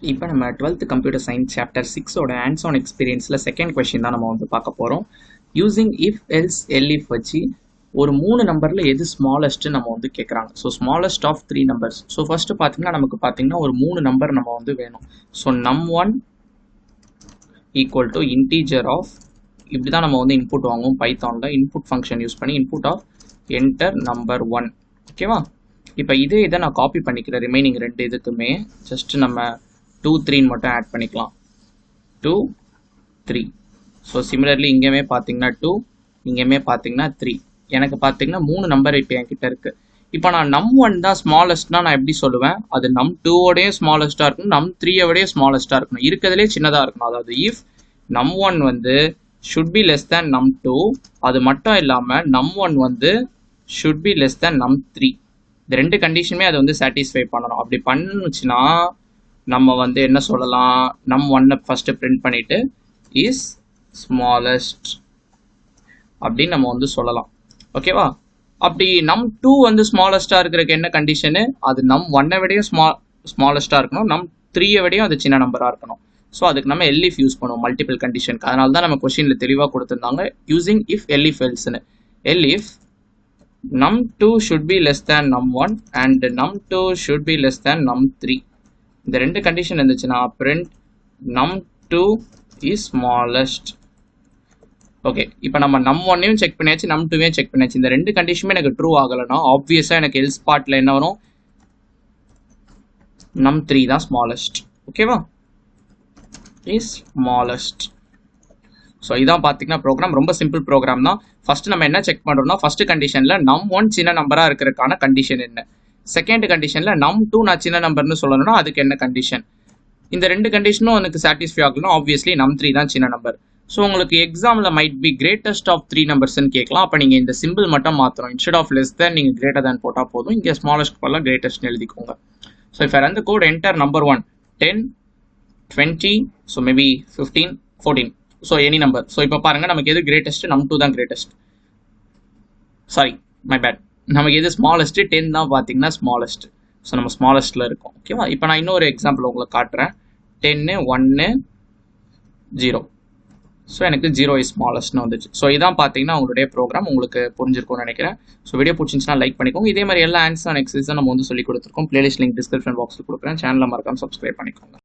இப்போ நம்ம 12th computer science chapter 6ஓட ஹேண்ட்ஸ் ஆன் எக்ஸ்பீரியன்ஸில் செகண்ட் கொஸ்டின் தான் நம்ம வந்து பார்க்க போகிறோம். யூசிங் இஃப் எல்ஸ் எல்இஃப் வச்சு ஒரு 3 நம்பரில் எது ஸ்மாலஸ்ட்டு நம்ம வந்து கேட்குறாங்க. So smallest of 3 numbers. So first பார்த்தீங்கன்னா நமக்கு பார்த்தீங்கன்னா ஒரு 3 நம்பர் நம்ம வந்து வேணும். So num1 equal to integer of, இப்படி தான் நம்ம வந்து இன்புட் வாங்குவோம் பைத்தானில். இன்புட் ஃபங்க்ஷன் யூஸ் பண்ணி இன்புட் ஆஃப் என்டர் நம்பர் 1. ஓகேவா? இப்போ இதை நான் காப்பி பண்ணிக்கிறேன் ரிமைனிங் 2 இதுக்குமே. ஜஸ்ட் நம்ம 2 3 மட்டும் ஆட் பண்ணிக்கலாம். 2 3. ஸோ சிமிலர்லி இங்கேயுமே பார்த்தீங்கன்னா 2, இங்கேயுமே பார்த்தீங்கன்னா 3. எனக்கு பார்த்தீங்கன்னா 3 நம்பர் இப்போ என்கிட்ட இருக்கு. இப்போ நான் num1 தான் ஸ்மாலஸ்ட்னா நான் எப்படி சொல்லுவேன்? அது num2ஓடய ஸ்மாலஸ்ட்டாக இருக்கணும், num3ஓடய ஸ்மாலஸ்ட்டாக இருக்கணும், இருக்கிறதுலே சின்னதாக இருக்கணும். அதாவது இஃப் num1 வந்து should be less than num2, அது மட்டும் இல்லாமல் num1 வந்து should be less than num3. இந்த 2 கண்டிஷனுமே அது வந்து சாட்டிஸ்ஃபை பண்ணணும். அப்படி பண்ணுச்சுன்னா நம்ம வந்து என்ன சொல்லலாம்? num1 ஃபர்ஸ்ட் பிரிண்ட் பண்ணிட்டு இஸ் ஸ்மாலஸ்ட் அப்படின்னு நம்ம வந்து சொல்லலாம். ஓகேவா? அப்படி num2 வந்து ஸ்மாலஸ்டா இருக்கிறதுக்கு என்ன கண்டிஷனு? அது num1 விடையும் ஸ்மாலஸ்டா இருக்கணும், num3 விடையும் அது சின்ன நம்பரா இருக்கணும். ஸோ அதுக்கு நம்ம எல்இஃப் யூஸ் பண்ணுவோம் மல்டிபிள் கண்டிஷனுக்கு. அதனால தான் நம்ம கொஸ்டின்ல தெளிவாக கொடுத்துருந்தாங்க யூசிங் இஃப் எல்இஃப் எல்ஸ்னு. Elif num2 should be less than num1 and num2 should be less than num3. இந்த 2 கண்டிஷன் இருந்துச்சுன்னா print num2 is smallest. Okay, இப்போ நம்ம num1ஐயும் செக் பண்ணியாச்சு, num2ஐயும் செக் பண்ணியாச்சு. இந்த 2 கண்டிஷனுமே எனக்கு ட்ரூ ஆகலைன்னா ஆப்வியஸாக எனக்கு எல்ஸ் பார்ட்டில் என்ன வரும்? num3 தான் ஸ்மாலஸ்ட். ஓகேவா? Is smallest. ஸோ இதான் பார்த்தீங்கன்னா ப்ரோக்ராம் ரொம்ப சிம்பிள் ப்ரோக்ராம் தான். ஃபர்ஸ்ட் நம்ம என்ன செக் பண்ணுறோம்னா ஃபர்ஸ்ட் கண்டிஷனில் num1 சின்ன நம்பராக இருக்கிறதுக்கான கண்டிஷன் என்ன, செகண்ட் கண்டிஷனில் num2 நான் சின்ன நம்பர்னு சொல்லணும்னா அதுக்கு என்ன கண்டிஷன். இந்த 2 கண்டிஷனும் எனக்கு சாட்டிஸ்ஃபை ஆகலாம். ஆப்வியஸ்லி num3 தான் சின்ன நம்பர். ஸோ உங்களுக்கு எக்ஸாமில் மைட் பி கிரேட்டஸ்ட் ஆஃப் 3 நம்பர்ஸ்ன்னு கேட்கலாம். அப்போ நீங்கள் இந்த சிம்பிள் மட்டும் மாற்றணும். இன்ஸ்டெட் ஆஃப் லெஸ் தேன் நீங்கள் கிரேட்டர் தேன் போட்டால் போதும். இங்கே ஸ்மாலஸ்ட் போல கிரேட்டஸ்ட்னு எழுதிக்கோங்க. ஸோ இப்போ run the code, enter number 1, 10, 20, so maybe 15, 14. So any number. So இப்போ பாருங்கள் நமக்கு எது கிரேட்டஸ்ட்? num2 தான் கிரேட்டஸ்ட். Sorry, my bad. நமக்கு எது ஸ்மாலஸ்ட்? 10 தான் பார்த்தீங்கன்னா ஸ்மாலஸ்ட். ஸோ நம்ம ஸ்மாலஸ்ட்டில் இருக்கோம். ஓகேவா? இப்போ நான் இன்னொரு எக்ஸாம்பிள் உங்களுக்கு காட்டுறேன். 10, 1, 0. ஸோ எனக்கு 0 இஸ் ஸ்மாலஸ்ட்னு வந்துச்சு. ஸோ இதான் பார்த்தீங்கன்னா உங்களுடைய ப்ரோக்ராம். உங்களுக்கு புரிஞ்சிருக்கும்னு நினைக்கிறேன். ஸோ வீடியோ பிடிச்சிருந்துச்சுன்னா லைக் பண்ணிக்கோங்க. இதே மாதிரி எல்லா ஆன்சர் அண்ட் எக்ஸசைஸும் நம்ம வந்து சொல்லி கொடுத்துருக்கோம். பிளேலிஸ்ட் லிங்க் டிஸ்கிரிப்ஷன் பாக்ஸில் கொடுக்குறேன். சேனலை மறக்காம சப்ஸ்கிரைப் பண்ணிக்கோங்க.